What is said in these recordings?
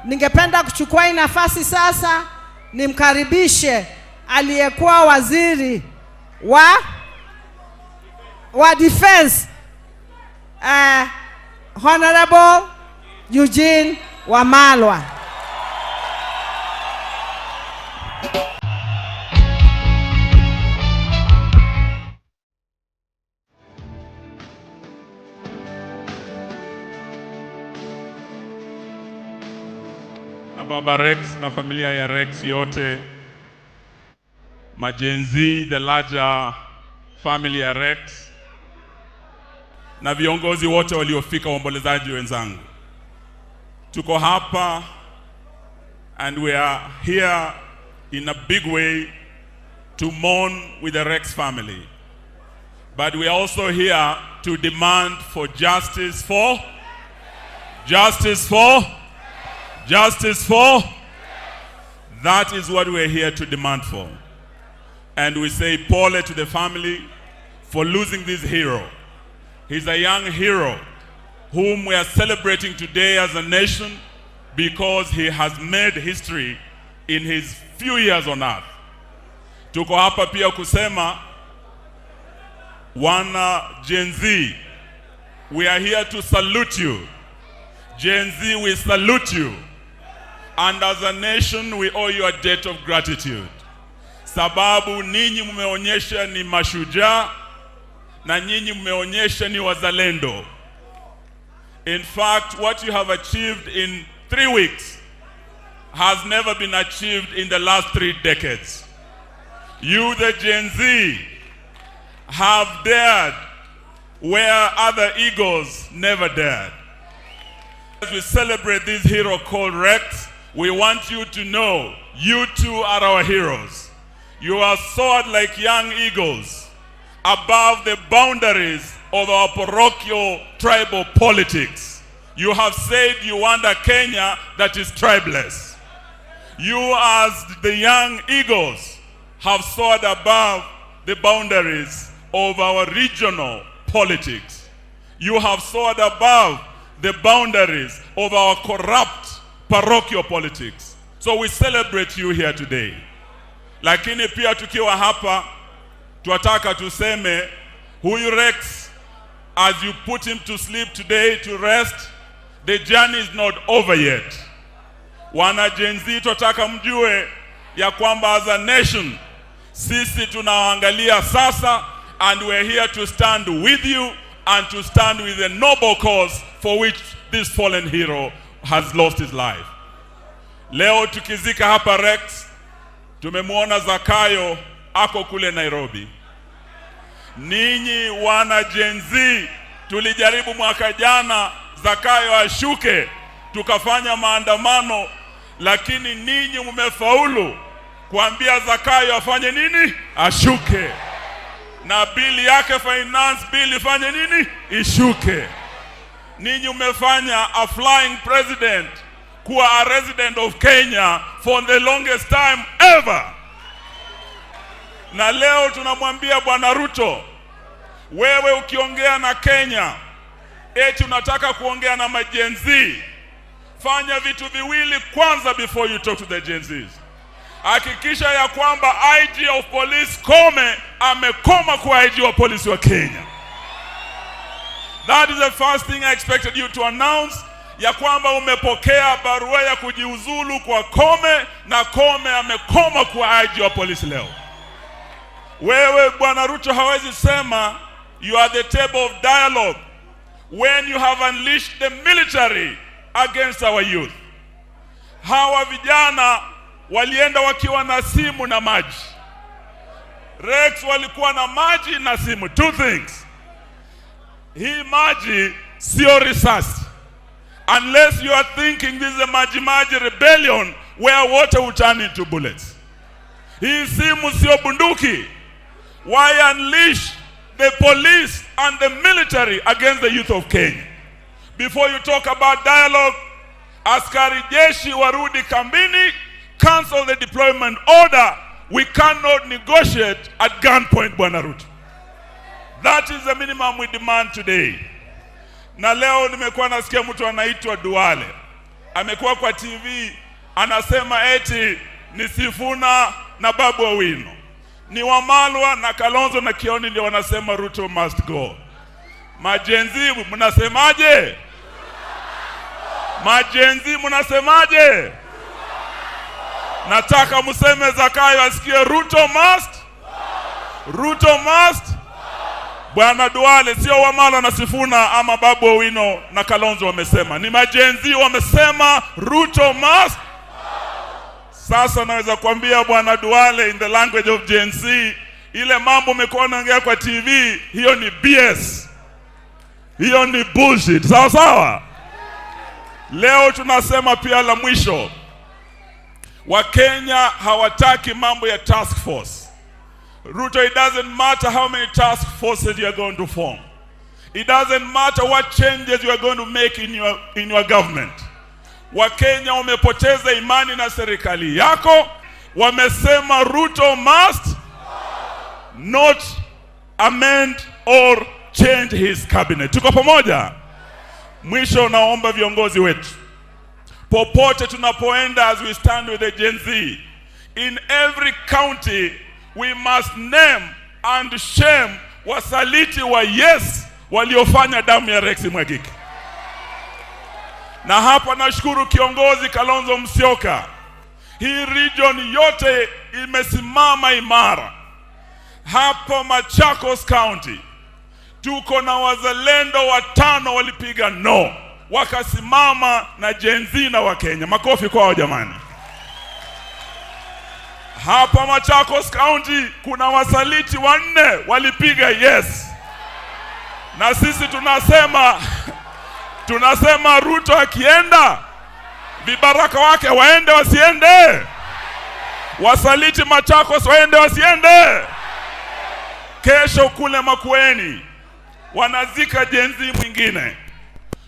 Ningependa kuchukua hii nafasi sasa nimkaribishe aliyekuwa waziri wa defense Honorable Eugene Wamalwa. Baba Rex na familia ya Rex yote, majenzi, the larger family ya Rex, na viongozi wote waliofika, waombolezaji wenzangu. Tuko hapa and we are here in a big way to mourn with the Rex family. But we are also here to demand for justice for that is what we're here to demand for. And we say pole to the family for losing this hero. He's a young hero whom we are celebrating today as a nation because he has made history in his few years on earth. Tuko hapa pia kusema wana Gen Z, we are here to salute you. Gen Z, we salute you. And as a nation, we owe you a debt of gratitude. Sababu ninyi mmeonyesha ni mashujaa na nyinyi mmeonyesha ni wazalendo. In fact, what you have achieved in 3 weeks has never been achieved in the last 3 decades. You, the Gen Z, have dared where other egos never dared. As we celebrate this hero called Rex, we want you to know you too are our heroes. You are soared like young eagles above the boundaries of our parochial tribal politics. You have said you want a Kenya that is tribeless. You, as the young eagles, have soared above the boundaries of our regional politics. You have soared above the boundaries of our corrupt parochial politics. So we celebrate you here today. Lakini pia tukiwa hapa, tuataka tuseme, huyu Rex, as you put him to sleep today to rest, the journey is not over yet. Wana Gen Z, tuataka mjue ya kwamba as a nation, sisi tunaangalia sasa, and we're here to stand with you and to stand with the noble cause for which this fallen hero has lost his life. Leo tukizika hapa Rex, tumemwona Zakayo ako kule Nairobi. Ninyi wana Gen Z, tulijaribu mwaka jana Zakayo ashuke, tukafanya maandamano, lakini ninyi mmefaulu kuambia Zakayo afanye nini? Ashuke. Na bili yake finance bill ifanye nini? Ishuke. Ninyi umefanya a flying president kuwa a resident of Kenya for the longest time ever. Na leo tunamwambia Bwana Ruto, wewe ukiongea na Kenya, eti unataka kuongea na Gen Z, fanya vitu viwili kwanza before you talk to the Gen Zs. Hakikisha ya kwamba IG of police Kome amekoma kuwa IG wa polisi wa Kenya. That is the first thing I expected you to announce, ya kwamba umepokea barua ya kujiuzulu kwa Kome, na Kome amekoma kuwa IG wa polisi leo. Wewe Bwana Ruto hawezi sema you are the table of dialogue when you have unleashed the military against our youth. Hawa vijana walienda wakiwa na simu na maji. Rex walikuwa na maji na simu. 2 things. Hii maji sio risasi. Unless you are thinking this is a maji rebellion where water will turn into bullets. Hii simu sio bunduki. Why unleash the police and the military against the youth of Kenya? Before you talk about dialogue, askari jeshi warudi kambini, cancel the deployment order. We cannot negotiate at gunpoint, Bwana Ruto. That is the minimum we demand today. Na leo nimekuwa nasikia mtu anaitwa Duale amekuwa kwa TV anasema eti ni Sifuna na Babu Owino, ni Wamalwa na Kalonzo na Kioni ndio wanasema Ruto must go. Majenzi mnasemaje? Majenzi mnasemaje? Nataka mseme Zakayo asikie Ruto must. Ruto must. Bwana Duale, sio Wamalwa na Sifuna ama Babu Owino na Kalonzo wamesema, ni majenzi wamesema Ruto must. Sasa naweza kuambia Bwana Duale, in the language of Gen Z, ile mambo umekuwa unaongea kwa TV, hiyo ni BS. Hiyo ni bullshit. Sawa sawa? Leo tunasema pia la mwisho, Wakenya hawataki mambo ya task force. Ruto, it doesn't matter how many task forces you are going to form. It doesn't matter what changes you are going to make in your government. Wakenya wamepoteza imani na serikali yako. Wamesema Ruto must not amend or change his cabinet. Tuko pamoja? Mwisho naomba viongozi wetu, popote tunapoenda, as we stand with the Gen Z, in every county we must name and shame wasaliti wa yes waliofanya damu ya Rex mwagike. Na hapa nashukuru kiongozi Kalonzo Musyoka. Hii region yote imesimama imara. Hapa Machakos County tuko na wazalendo 5 walipiga no, wakasimama na Gen Z na Wakenya. Makofi kwao jamani. Hapa Machakos County kuna wasaliti 4 walipiga yes. Na sisi tunasema Ruto akienda, vibaraka wake waende wasiende? Wasaliti Machakos waende wasiende? Kesho kule Makueni wanazika Gen Z mwingine.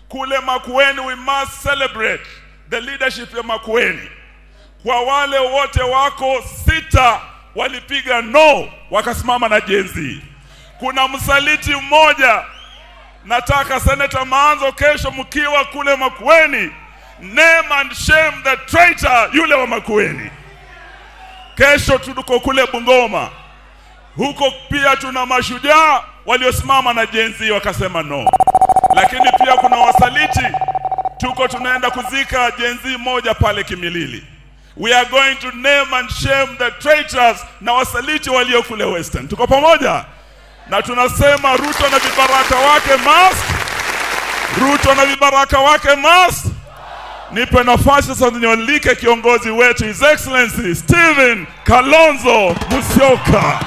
Kule Makueni we must celebrate the leadership ya Makueni. Kwa wale wote wako 6 walipiga no, wakasimama na Gen Z. Kuna msaliti mmoja, nataka Senator Maanzo kesho mkiwa kule Makueni, name and shame the traitor yule wa Makueni. Kesho tuko kule Bungoma, huko pia tuna mashujaa waliosimama na Gen Z wakasema no. Lakini pia kuna wasaliti, tunaenda kuzika Gen Z moja pale Kimilili. We are going to name and shame the traitors na wasaliti walio kule Western. Tuko pamoja? Na tunasema Ruto na vibaraka wake must. Ruto na vibaraka wake must. Nipe nafasi sasa niwalike kiongozi wetu His Excellency Stephen Kalonzo Musyoka.